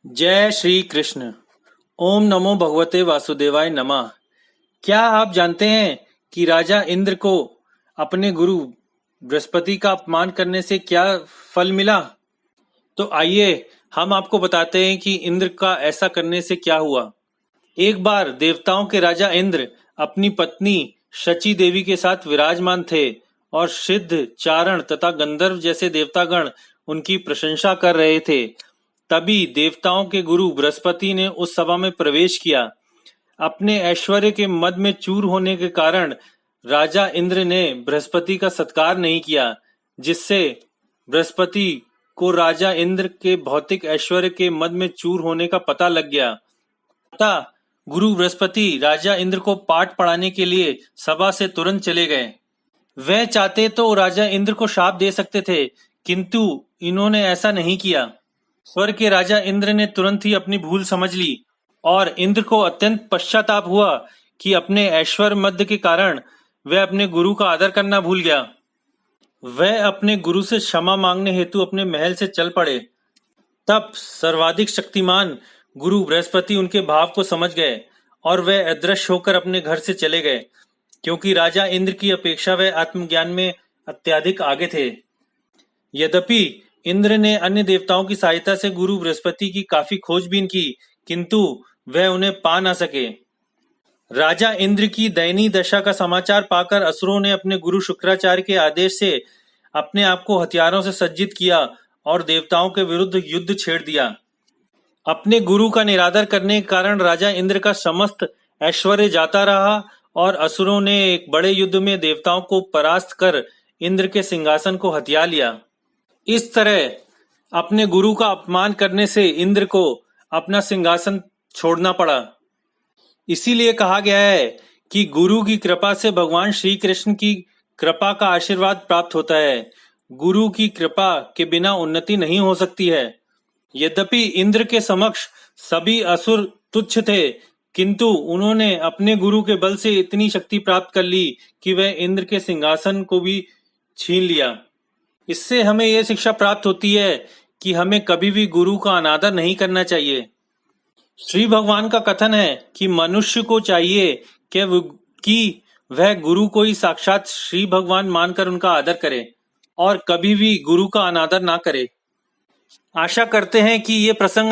जय श्री कृष्ण। ओम नमो भगवते वासुदेवाय नमः। क्या आप जानते हैं कि राजा इंद्र को अपने गुरु बृहस्पति का अपमान करने से क्या फल मिला? तो आइए हम आपको बताते हैं कि इंद्र का ऐसा करने से क्या हुआ। एक बार देवताओं के राजा इंद्र अपनी पत्नी शची देवी के साथ विराजमान थे और सिद्ध, चारण तथा गंधर्व जैसे देवतागण उनकी प्रशंसा कर रहे थे। तभी देवताओं के गुरु बृहस्पति ने उस सभा में प्रवेश किया। अपने ऐश्वर्य के मद में चूर होने के कारण राजा इंद्र ने बृहस्पति का सत्कार नहीं किया, जिससे बृहस्पति को राजा इंद्र के भौतिक ऐश्वर्य के मद में चूर होने का पता लग गया। अतः गुरु बृहस्पति राजा इंद्र को पाठ पढ़ाने के लिए सभा से तुरंत चले गए। वह चाहते तो राजा इंद्र को शाप दे सकते थे, किंतु इन्होंने ऐसा नहीं किया। स्वर्ग के राजा इंद्र ने तुरंत ही अपनी भूल समझ ली और इंद्र को अत्यंत पश्चाताप हुआ कि अपने ऐश्वर्य मद के कारण वह अपने गुरु का आदर करना भूल गया। वह अपने गुरु से क्षमा मांगने हेतु अपने महल से चल पड़े। तब सर्वाधिक शक्तिमान गुरु बृहस्पति उनके भाव को समझ गए और वह अदृश्य होकर अपने घर से चले गए, क्योंकि राजा इंद्र की अपेक्षा वह आत्मज्ञान में अत्यधिक आगे थे। यद्यपि इंद्र ने अन्य देवताओं की सहायता से गुरु बृहस्पति की काफी खोजबीन की, किंतु वह उन्हें पा न सके। राजा इंद्र की दयनीय दशा का समाचार पाकर असुरों ने अपने गुरु शुक्राचार्य के आदेश से अपने आप को हथियारों से सज्जित किया और देवताओं के विरुद्ध युद्ध छेड़ दिया। अपने गुरु का निरादर करने के कारण राजा इंद्र का समस्त ऐश्वर्य जाता रहा और असुरों ने एक बड़े युद्ध में देवताओं को परास्त कर इंद्र के सिंहासन को हथिया लिया। इस तरह अपने गुरु का अपमान करने से इंद्र को अपना सिंहासन छोड़ना पड़ा। इसीलिए कहा गया है कि गुरु की कृपा से भगवान श्री कृष्ण की कृपा का आशीर्वाद प्राप्त होता है। गुरु की कृपा के बिना उन्नति नहीं हो सकती है। यद्यपि इंद्र के समक्ष सभी असुर तुच्छ थे, किंतु उन्होंने अपने गुरु के बल से इतनी शक्ति प्राप्त कर ली कि वह इंद्र के सिंहासन को भी छीन लिया। इससे हमें यह शिक्षा प्राप्त होती है कि हमें कभी भी गुरु का अनादर नहीं करना चाहिए। श्री भगवान का कथन है कि मनुष्य को चाहिए कि वह गुरु को ही साक्षात श्री भगवान मानकर उनका आदर करे और कभी भी गुरु का अनादर ना करे। आशा करते हैं कि ये प्रसंग